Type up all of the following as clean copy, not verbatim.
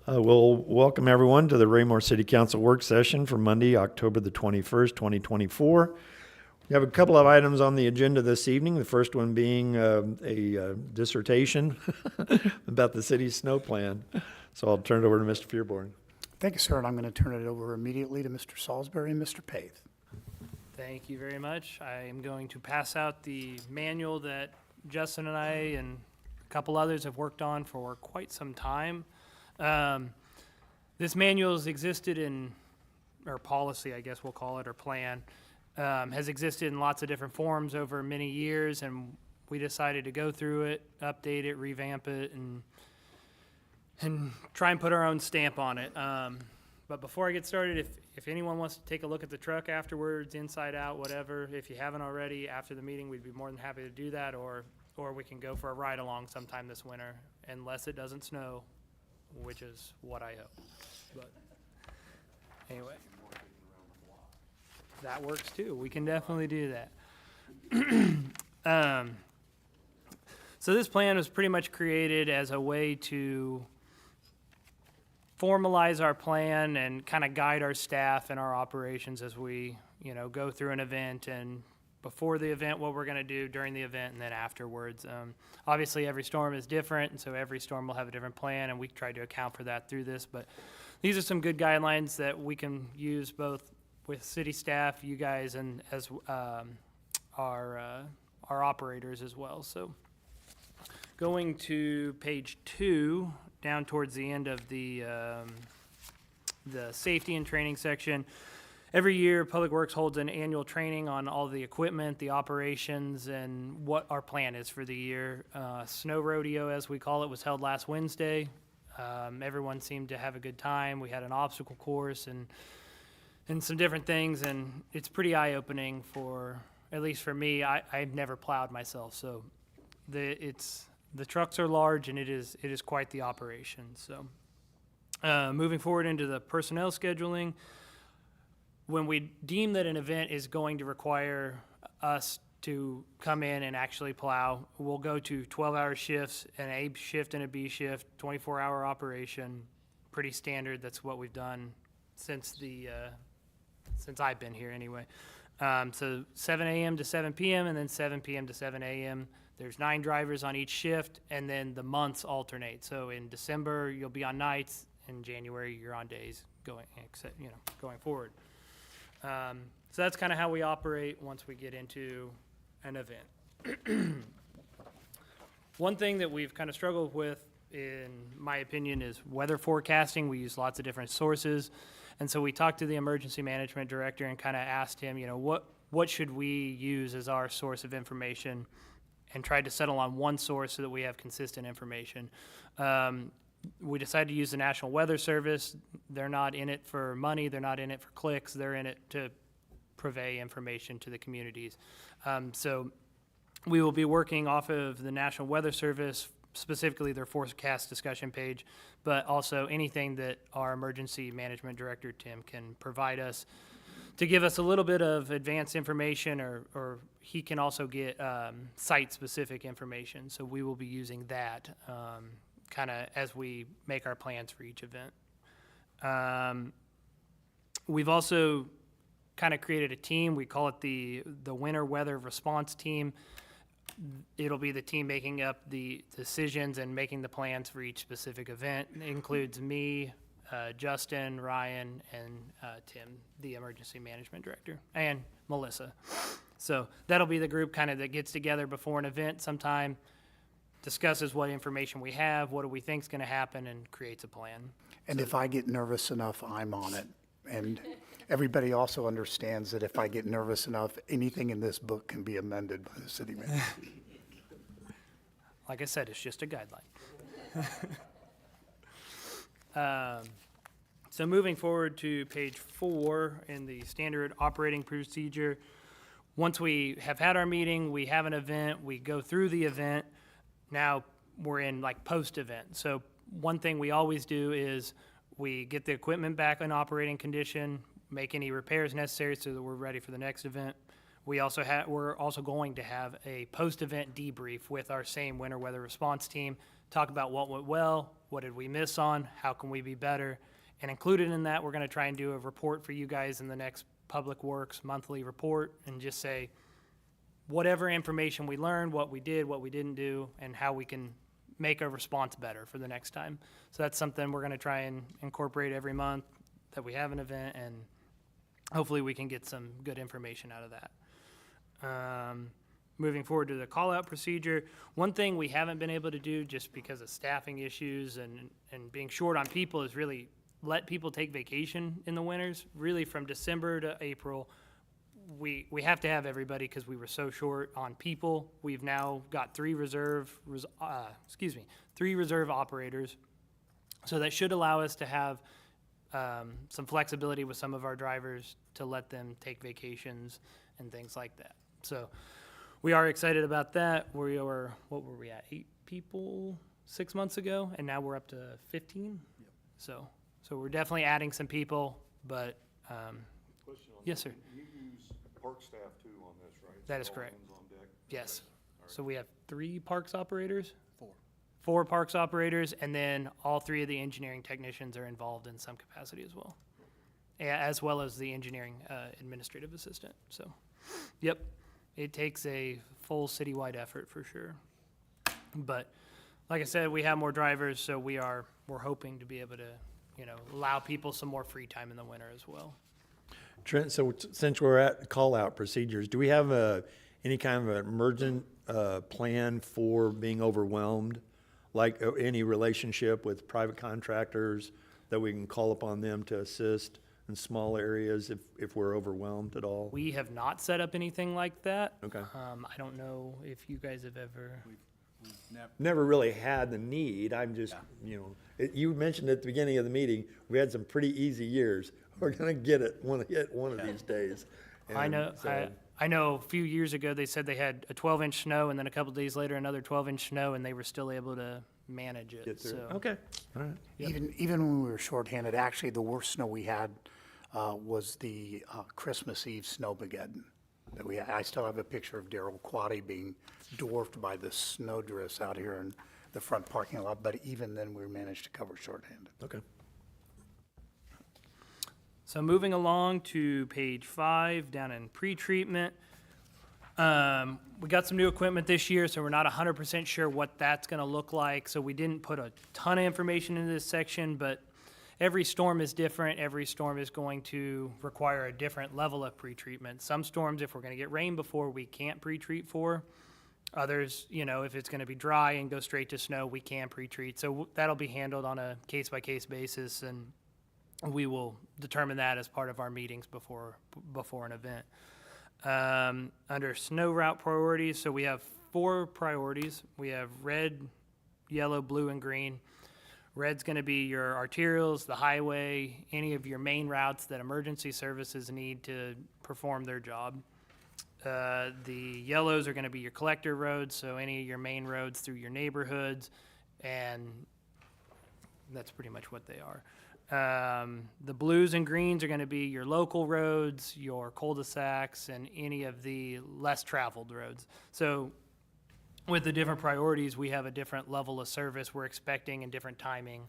We'll welcome everyone to the Raymore City Council work session for Monday, October the 21st, 2024. We have a couple of items on the agenda this evening. The first one being a dissertation about the city's snow plan. So I'll turn it over to Mr. Fearborn. Thank you, sir, and I'm going to turn it over immediately to Mr. Salisbury and Mr. Paith. Thank you very much. I am going to pass out the manual that Justin and I and a couple others have worked on for quite some time. This manual has existed in, or policy, I guess we'll call it, or plan, has existed in lots of different forms over many years, and we decided to go through it, update it, revamp it, and try and put our own stamp on it. But before I get started, if anyone wants to take a look at the truck afterwards, inside out, whatever, if you haven't already, after the meeting, we'd be more than happy to do that, or we can go for a ride along sometime this winter, unless it doesn't snow, which is what I hope. But anyway, that works too. We can definitely do that. So this plan was pretty much created as a way to formalize our plan and kind of guide our staff and our operations as we, go through an event, and before the event, what we're going to do during the event, and then afterwards. Obviously, every storm is different, and so every storm will have a different plan, and we try to account for that through this. But these are some good guidelines that we can use both with city staff, you guys, and as our operators as well. So going to page 2, down towards the end of the safety and training section. Every year, Public Works holds an annual training on all the equipment, the operations, and what our plan is for the year. Snow rodeo, as we call it, was held last Wednesday. Everyone seemed to have a good time. We had an obstacle course and some different things, and it's pretty eye-opening for, at least for me. I've never plowed myself, so the trucks are large, and it is quite the operation. So moving forward into the personnel scheduling, when we deem that an event is going to require us to come in and actually plow, we'll go to 12-hour shifts, an A shift and a B shift, 24-hour operation, pretty standard. That's what we've done since I've been here anyway. So 7 a.m. to 7 p.m. and then 7 p.m. to 7 a.m. There's 9 drivers on each shift, and then the months alternate. So in December, you'll be on nights. In January, you're on days going forward. So that's kind of how we operate once we get into an event. One thing that we've kind of struggled with, in my opinion, is weather forecasting. We use lots of different sources. And so we talked to the emergency management director and kind of asked him, what should we use as our source of information, and tried to settle on one source so that we have consistent information. We decided to use the National Weather Service. They're not in it for money. They're not in it for clicks. They're in it to purvey information to the communities. So we will be working off of the National Weather Service, specifically their forecast discussion page, but also anything that our emergency management director, Tim, can provide us to give us a little bit of advanced information, or he can also get site-specific information. So we will be using that kind of as we make our plans for each event. We've also kind of created a team. We call it the Winter Weather Response Team. It'll be the team making up the decisions and making the plans for each specific event. It includes me, Justin, Ryan, and Tim, the emergency management director, and Melissa. So that'll be the group kind of that gets together before an event sometime, discusses what information we have, what do we think is going to happen, and creates a plan. And if I get nervous enough, I'm on it. And everybody also understands that if I get nervous enough, anything in this book can be amended by the city manager. Like I said, it's just a guideline. So moving forward to page 4 in the standard operating procedure, once we have had our meeting, we have an event, we go through the event. Now we're in like post-event. So one thing we always do is we get the equipment back in operating condition, make any repairs necessary so that we're ready for the next event. We're also going to have a post-event debrief with our same winter weather response team, talk about what went well, what did we miss on, how can we be better? And included in that, we're gonna try and do a report for you guys in the next Public Works monthly report and just say, whatever information we learned, what we did, what we didn't do, and how we can make our response better for the next time. So that's something we're gonna try and incorporate every month that we have an event, and hopefully we can get some good information out of that. Moving forward to the call-out procedure, one thing we haven't been able to do just because of staffing issues and being short on people is really let people take vacation in the winters. Really from December to April, we have to have everybody because we were so short on people. We've now got three reserve operators. So that should allow us to have some flexibility with some of our drivers to let them take vacations and things like that. So we are excited about that. What were we at? 8 people 6 months ago, and now we're up to 15. Yep. So we're definitely adding some people, but Question on yes, that. sir. You use park staff too on this, right? That is So all correct. hands on deck? Yes. Okay. All right. So we have 3 parks operators? 4 parks operators, and then all 3 of the engineering technicians are involved in some capacity as well. As well as the engineering administrative assistant. So, yep, it takes a full citywide effort for sure. But like I said, we have more drivers, so we're hoping to be able to, allow people some more free time in the winter as well. Trent, so since we're at call-out procedures, do we have any kind of an emergent plan for being overwhelmed? Like any relationship with private contractors that we can call upon them to assist in small areas if we're overwhelmed at all? We have not set up anything like that. Okay. I don't know if you guys have ever. Never really had the need. I'm just, you mentioned at the beginning of the meeting, we had some pretty easy years. We're gonna get it one of these days. I And know, so- I know a few years ago, they said they had a 12-inch snow, and then a couple days later, another 12-inch snow, and they were still able to manage it, Get through. so. Okay, all right. Even when we were shorthanded, actually, the worst snow we had was the Christmas Eve snowmageddon that we had. I still have a picture of Darrell Quaddy being dwarfed by the snow drifts out here in the front parking lot, but even then, we managed to cover shorthanded. Okay. So moving along to page 5, down in pre-treatment. We got some new equipment this year, so we're not 100% sure what that's gonna look like. So we didn't put a ton of information in this section, but every storm is different. Every storm is going to require a different level of pre-treatment. Some storms, if we're gonna get rain before, we can't pre-treat for. Others, if it's gonna be dry and go straight to snow, we can pre-treat. So that'll be handled on a case-by-case basis, and we will determine that as part of our meetings before an event. Under snow route priorities, so we have 4 priorities. We have red, yellow, blue, and green. Red's gonna be your arterials, the highway, any of your main routes that emergency services need to perform their job. The yellows are gonna be your collector roads, so any of your main roads through your neighborhoods, and that's pretty much what they are. The blues and greens are gonna be your local roads, your cul-de-sacs, and any of the less traveled roads. So with the different priorities, we have a different level of service we're expecting and different timing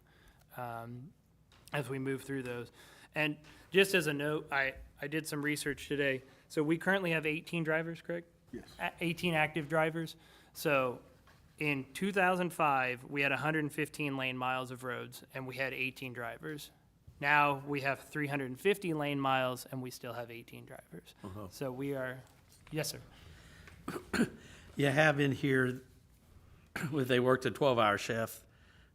as we move through those. And just as a note, I did some research today. So we currently have 18 drivers, correct? Yes. 18 active drivers. So in 2005, we had 115 lane miles of roads, and we had 18 drivers. Now we have 350 lane miles, and we still have 18 drivers. So we are, yes, sir. You have in here, if they worked a 12-hour shift,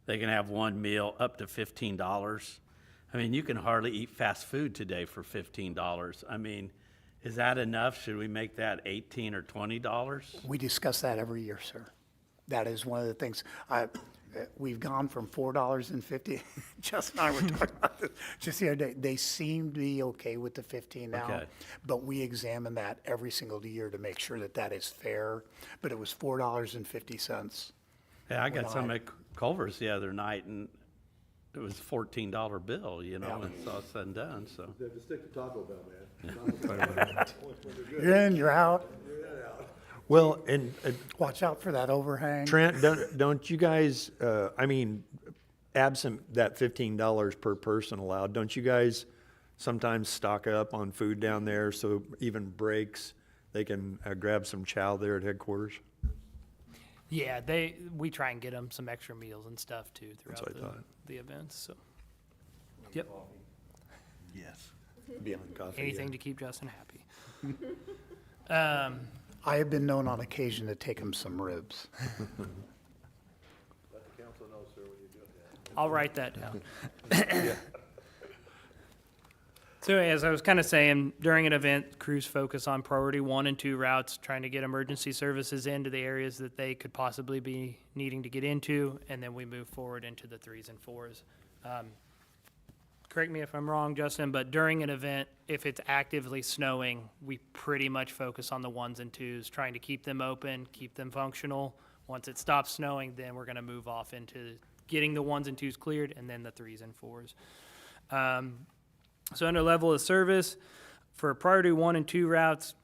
they can have one meal up to $15. I mean, you can hardly eat fast food today for $15. I mean, is that enough? Should we make that $18 or $20? We discuss that every year, sir. That is one of the things. We've gone from $4.50. Justin and I were talking about this just the other day. They seem to be okay with the 15 now, Okay. but we examine that every single year to make sure that that is fair. But it was $4.50. Yeah, I got When some I- at Culver's the other night, and it was a $14 bill, Yeah. and it's all said and done, so. They have to stick to Taco Bell, man. You're in, you're out. Well, and Watch out for that overhang. Trent, don't you guys, absent that $15 per person allowed, don't you guys sometimes stock up on food down there so even breaks, they can grab some chow there at headquarters? Yeah, we try and get them some extra meals and stuff too throughout what I thought. the events, so. Yep, Yes. Beyond coffee. anything to keep Justin happy. I have been known on occasion to take him some ribs. Let the council know, sir, when you do that. I'll write that down. So as I was kind of saying, during an event, crews focus on priority 1 and 2 routes, trying to get emergency services into the areas that they could possibly be needing to get into, and then we move forward into the 3s and 4s. Correct me if I'm wrong, Justin, but during an event, if it's actively snowing, we pretty much focus on the 1s and 2s, trying to keep them open, keep them functional. Once it stops snowing, then we're going to move off into getting the 1s and 2s cleared, and then the 3s and 4s. So under level of service, for priority 1 and 2 routes,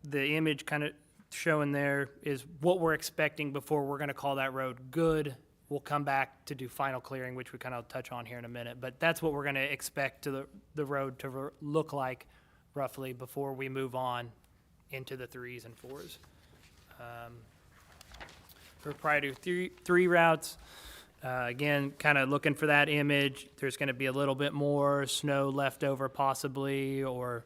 the image kind of showing there is what we're expecting before we're going to call that road good. We'll come back to do final clearing, which we kind of touch on here in a minute, but that's what we're going to expect to the road to look like roughly before we move on into the 3s and 4s. For priority 3 routes, again, kind of looking for that image. There's going to be a little bit more snow left over possibly, or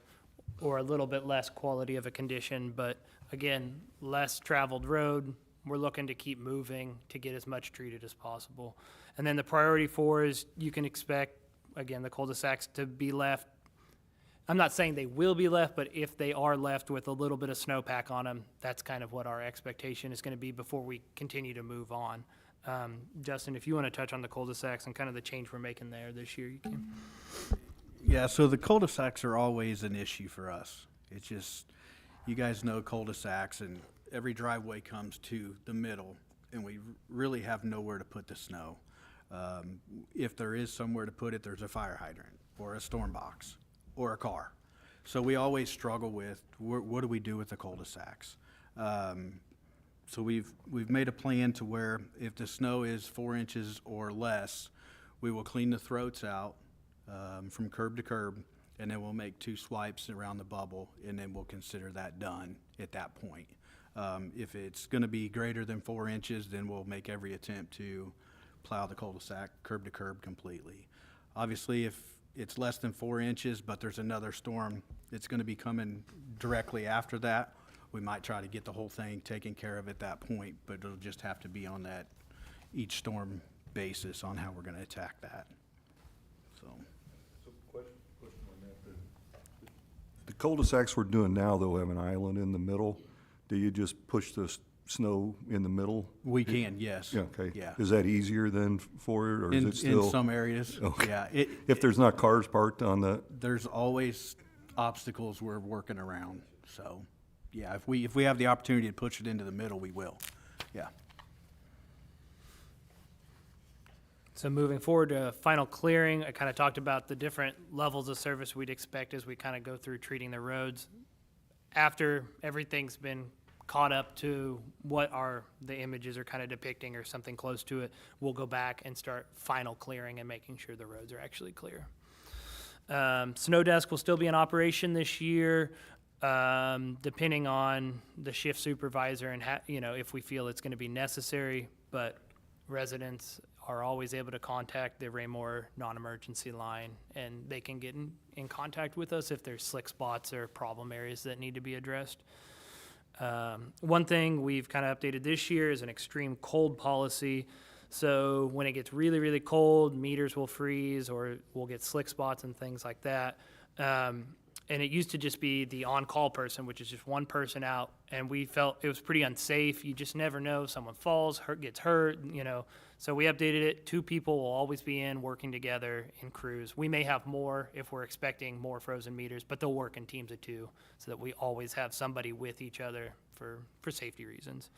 a little bit less quality of a condition. But again, less traveled road. We're looking to keep moving to get as much treated as possible. And then the priority 4s, you can expect, again, the cul-de-sacs to be left. I'm not saying they will be left, but if they are left with a little bit of snowpack on them, that's kind of what our expectation is going to be before we continue to move on. Justin, if you want to touch on the cul-de-sacs and kind of the change we're making there this year, you can. Yeah, so the cul-de-sacs are always an issue for us. It's just, you guys know cul-de-sacs, and every driveway comes to the middle, and we really have nowhere to put the snow. If there is somewhere to put it, there's a fire hydrant, or a storm box, or a car. So we always struggle with, what do we do with the cul-de-sacs? So we've made a plan to where if the snow is 4 inches or less, we will clean the throats out from curb to curb, and then we'll make 2 swipes around the bubble, and then we'll consider that done at that point. If it's going to be greater than 4 inches, then we'll make every attempt to plow the cul-de-sac curb to curb completely. Obviously, if it's less than 4 inches, but there's another storm that's going to be coming directly after that, we might try to get the whole thing taken care of at that point, but it'll just have to be on that each storm basis on how we're going to attack that. So, So question on that. The cul-de-sacs we're doing now, though, have an island in the middle. Do you just push the snow in the middle? we can, yes. Yeah, okay. Yeah. Is that easier than for it, or is In it still? some areas, Okay. yeah. If there's not cars parked on the, There's always obstacles we're working around, so, yeah, if we have the opportunity to push it into the middle, we will, yeah. So moving forward to final clearing, I kind of talked about the different levels of service we'd expect as we kind of go through treating the roads. After everything's been caught up to what the images are kind of depicting or something close to it, we'll go back and start final clearing and making sure the roads are actually clear. Snow desk will still be in operation this year, depending on the shift supervisor and if we feel it's going to be necessary, but residents are always able to contact the Raymore non-emergency line, and they can get in contact with us if there's slick spots or problem areas that need to be addressed. One thing we've kind of updated this year is an extreme cold policy. So when it gets really, really cold, meters will freeze or we'll get slick spots and things like that. And it used to just be the on-call person, which is just one person out, and we felt it was pretty unsafe. You just never know. Someone falls, gets hurt, So we updated it. 2 people will always be in working together in crews. We may have more if we're expecting more frozen meters, but they'll work in teams of 2 so that we always have somebody with each other for safety reasons.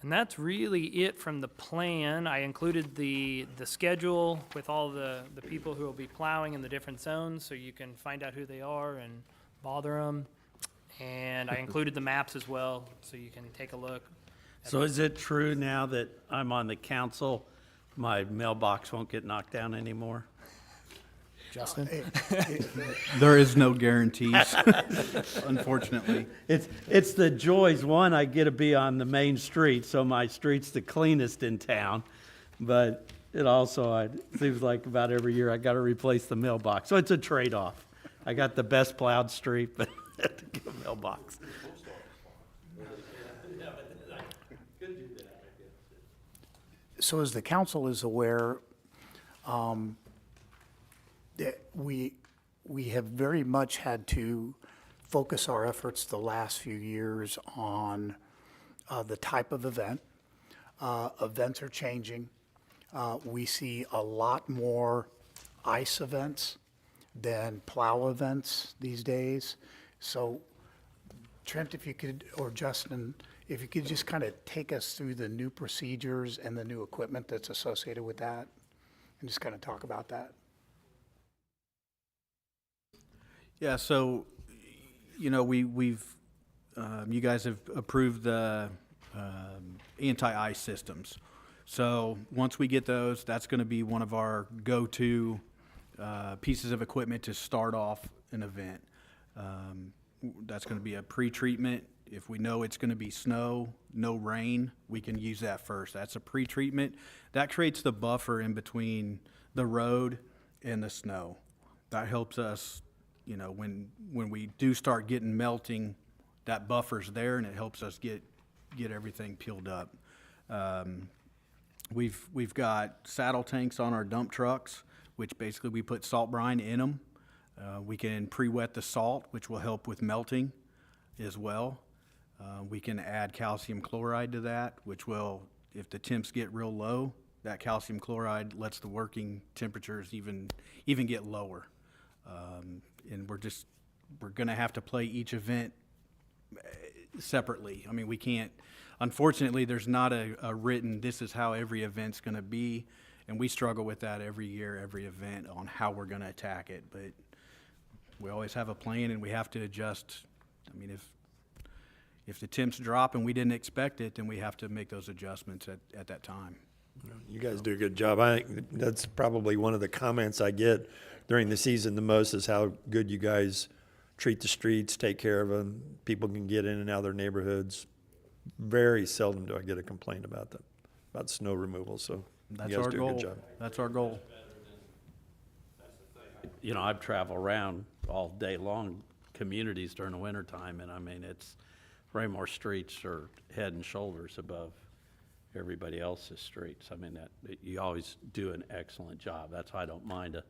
And that's really it from the plan. I included the schedule with all the people who will be plowing in the different zones, so you can find out who they are and bother them. And I included the maps as well, so you can take a look. So is it true now that I'm on the council, my mailbox won't get knocked down anymore? Justin? There is no guarantees, unfortunately. It's the joys. One, I get to be on the main street, so my street's the cleanest in town. But it also, it seems like about every year I got to replace the mailbox. So it's a trade-off. I got the best plowed street, but I have to get a mailbox. So as the council is aware, that we have very much had to focus our efforts the last few years on the type of event. Events are changing. We see a lot more ice events than plow events these days. So Trent, if you could, or Justin, if you could just kind of take us through the new procedures and the new equipment that's associated with that, and just kind of talk about that. Yeah, so, you know, we've, you guys have approved the anti-ice systems. So once we get those, that's going to be one of our go-to pieces of equipment to start off an event. That's going to be a pre-treatment. If we know it's going to be snow, no rain, we can use that first. That's a pre-treatment. That creates the buffer in between the road and the snow. That helps us, you know, when we do start getting melting, that buffer's there and it helps us get everything peeled up. We've got saddle tanks on our dump trucks, which basically we put salt brine in them. We can pre-wet the salt, which will help with melting as well. We can add calcium chloride to that, which will, if the temps get real low, that calcium chloride lets the working temperatures even get lower. And we're gonna have to play each event separately. I mean, we can't, unfortunately, there's not a written, this is how every event's gonna be, and we struggle with that every year, every event, on how we're gonna attack it, but we always have a plan and we have to adjust. I mean, if the temps drop and we didn't expect it, then we have to make those adjustments at that time. You guys do a good job. I think that's probably one of the comments I get during the season the most is how good you guys treat the streets, take care of them. People can get in and out of their neighborhoods. Very seldom do I get a complaint about snow removal, so That's you guys our do a goal. good job. That's our goal. You know, I've traveled around all day long, communities during the wintertime, and I mean, Raymore streets are head and shoulders above everybody else's streets. I mean, you always do an excellent job. That's why I don't mind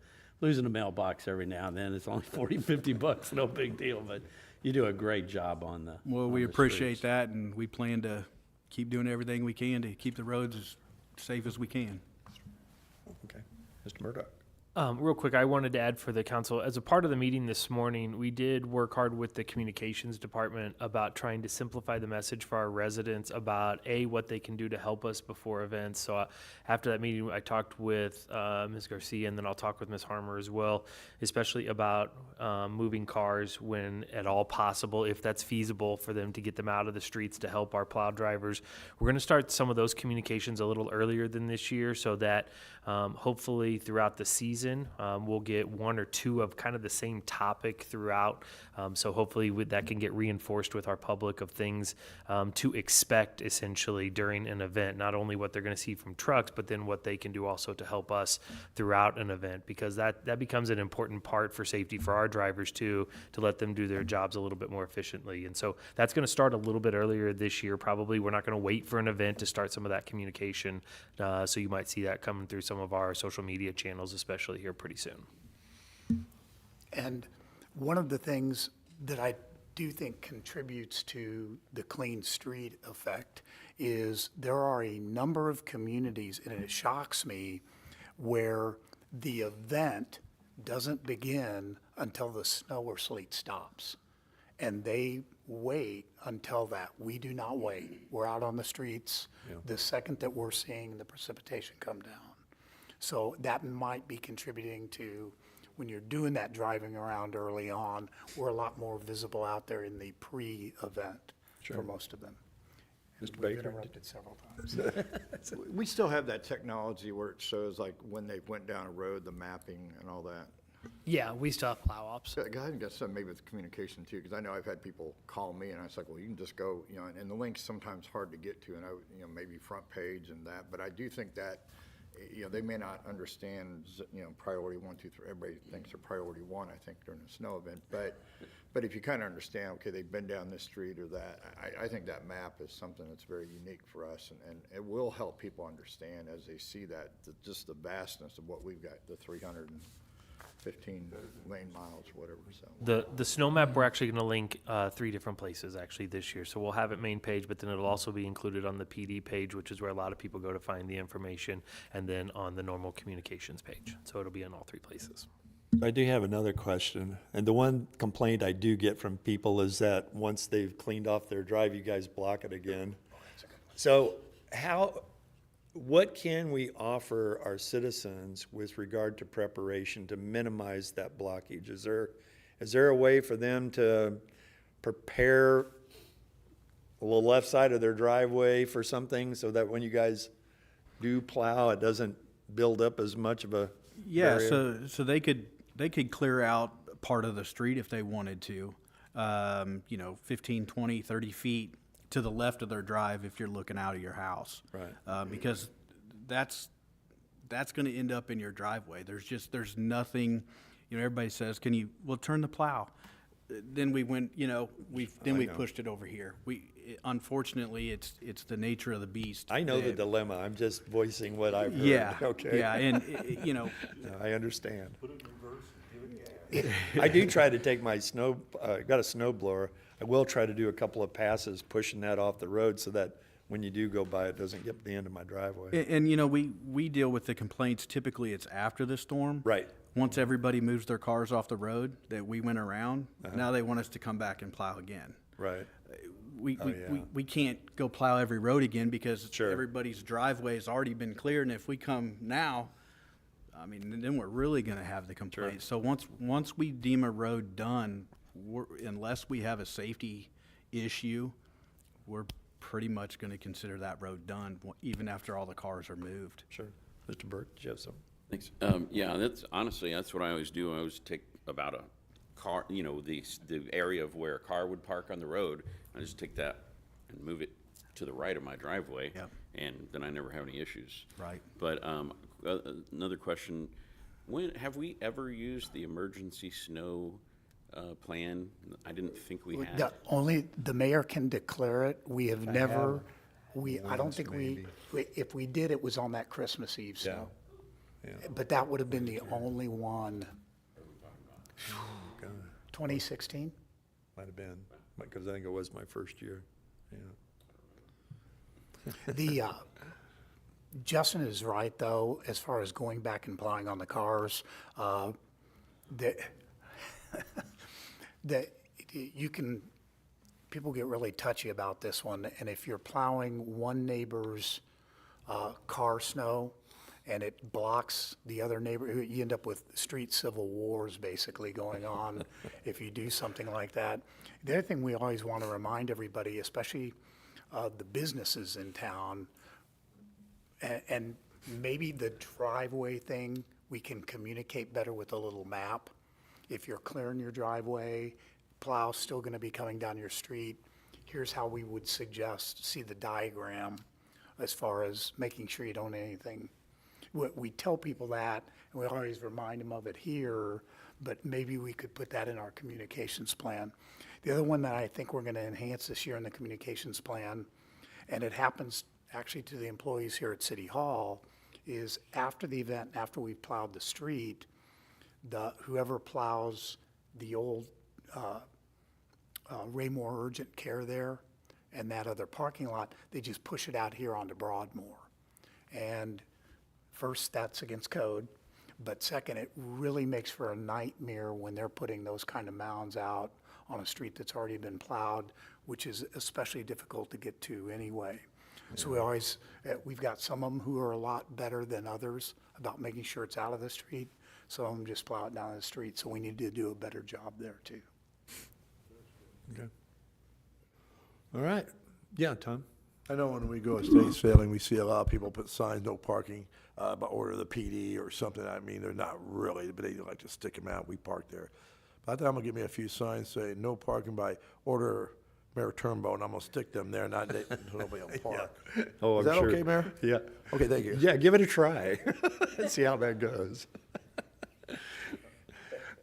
losing a mailbox every now and then. It's only $40-50, no big deal, but you do a great job on the Well, on we the appreciate streets. that, and we plan to keep doing everything we can to keep the roads as safe as we can. Okay. Mr. Murdoch. Real quick, I wanted to add for the council, as a part of the meeting this morning, we did work hard with the communications department about trying to simplify the message for our residents about, what they can do to help us before events. So after that meeting, I talked with Ms. Garcia, and then I'll talk with Ms. Harmer as well, especially about moving cars when at all possible, if that's feasible for them to get them out of the streets to help our plow drivers. We're going to start some of those communications a little earlier than this year so that hopefully throughout the season, we'll get one or two of kind of the same topic throughout. So hopefully that can get reinforced with our public of things to expect essentially during an event, not only what they're going to see from trucks, but then what they can do also to help us throughout an event, because that becomes an important part for safety for our drivers too, to let them do their jobs a little bit more efficiently. And so that's going to start a little bit earlier this year, probably. We're not going to wait for an event to start some of that communication. So you might see that coming through some of our social media channels, especially here pretty soon. And one of the things that I do think contributes to the clean street effect is there are a number of communities, and it shocks me, where the event doesn't begin until the snow or sleet stops. And they wait until that. We do not wait. We're out on the streets the second that we're seeing the precipitation come down. So that might be contributing to, when you're doing that driving around early on, we're a lot more visible out there in the pre-event for most of them. Mr. We've Baker? interrupted several times. We still have that technology where it shows like when they went down a road, the mapping and all that. Yeah, we still have plow ops. I think that's something maybe with communication too, because I know I've had people call me and I was like, well, you can just go, and the link's sometimes hard to get to, and maybe front page and that, but I do think that, they may not understand, priority 1, 2, 3, everybody thinks they're priority 1, I think, during a snow event, but if you kind of understand, okay, they've been down this street or that, I think that map is something that's very unique for us, and it will help people understand as they see that, just the vastness of what we've got, the 315 lane miles, whatever, so. The snow map, we're actually gonna link 3 different places actually this year. So we'll have it main page, but then it'll also be included on the PD page, which is where a lot of people go to find the information, and then on the normal communications page. So it'll be in all 3 places. I do have another question, and the one complaint I do get from people is that once they've cleaned off their drive, you guys block it again. So what can we offer our citizens with regard to preparation to minimize that blockage? Is there a way for them to prepare the left side of their driveway for something so that when you guys do plow, it doesn't build up as much of a Yeah, barrier? so they could clear out part of the street if they wanted to, 15, 20, 30 feet to the left of their drive if you're looking out of your house. Right. Because that's gonna end up in your driveway. There's nothing, everybody says, well, turn the plow. Then we went, we know. pushed it over here. Unfortunately, it's the nature of the beast. I know the that- dilemma, I'm just voicing what I've heard. Yeah, Okay. yeah, and, No, I understand. I do try to take my got a snow blower. I will try to do a couple of passes pushing that off the road so that when you do go by, it doesn't get to the end of my driveway. And we deal with the complaints, typically it's after the storm. Right. Once everybody moves their cars off the road that we went around, now they want us to come back and plow again. Right. We can't go plow every road again because Sure. everybody's driveway has already been cleared, and if we come now, I mean, then we're really gonna have the complaints. So once we deem a road done, unless we have a safety issue, we're pretty much gonna consider that road done, even after all the cars are moved. Sure. Mr. Burke, did you have something? Thanks. Yeah, that's honestly, that's what I always do. I always take about a car, the area of where a car would park on the road. I just take that and move it to the right of my driveway. Yep. And then I never have any issues. Right. But another question, have we ever used the emergency snow plan? I didn't think we had. The mayor can declare it. We have never, I don't think if we did, it was on that Christmas Eve snow. Yeah. But that would have been the only one. 2016? Might have been, because I think it was my first year. Yeah. Justin is right, though, as far as going back and plowing on the cars. That people get really touchy about this one, and if you're plowing one neighbor's car snow and it blocks the other neighbor, you end up with street civil wars basically going on if you do something like that. The other thing we always want to remind everybody, especially the businesses in town, and maybe the driveway thing, we can communicate better with a little map. If you're clearing your driveway, plow's still gonna be coming down your street, here's how we would suggest, see the diagram as far as making sure you don't do anything. We tell people that, and we always remind them of it here, but maybe we could put that in our communications plan. The other one that I think we're gonna enhance this year in the communications plan, and it happens actually to the employees here at City Hall, is after the event, after we've plowed the street, whoever plows the old Raymore Urgent Care there and that other parking lot, they just push it out here onto Broadmoor. And first, that's against code, but second, it really makes for a nightmare when they're putting those kind of mounds out on a street that's already been plowed, which is especially difficult to get to anyway. So we've got some of them who are a lot better than others about making sure it's out of the street. Some of them just plow it down the street, so we need to do a better job there too. Okay. All right. Yeah, Tom? I know when we go estate sailing, we see a lot of people put signs, no parking, by order of the PD or something. I mean, they're not really, but they like to stick them out. We park there. But I think I'm gonna give me a few signs saying, no parking by order Mayor Turnbow, and I'm gonna stick them there, not, so nobody will park. Oh, Is I'm that sure. okay, Mayor? Yeah. Okay, thank you. Yeah, give it a try. See how that goes.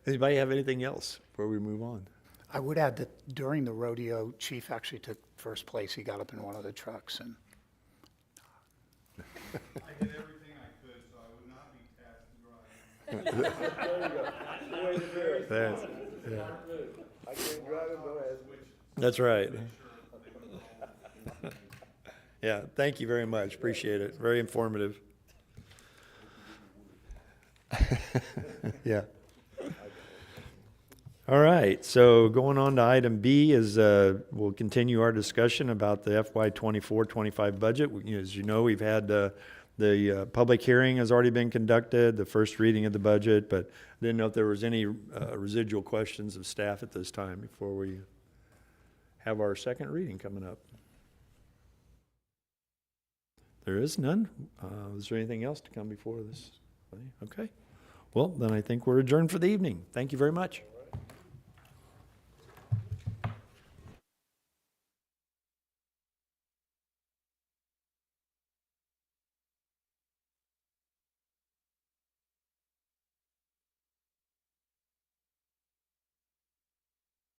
Anybody have anything else before we move on? I would add that during the rodeo, Chief actually took first place. He got up in one of the trucks and I did everything I could, so I would not be tasked driving. That's, That's right. Yeah, thank you very much. Appreciate it. Very informative. Yeah. All right, so going on to item B is, we'll continue our discussion about the FY 24-25 budget. As you know, we've had, the public hearing has already been conducted, the first reading of the budget, but didn't know if there was any residual questions of staff at this time before we have our second reading coming up. There is none. Is there anything else to come before this? Okay. Well, then I think we're adjourned for the evening. Thank you very much.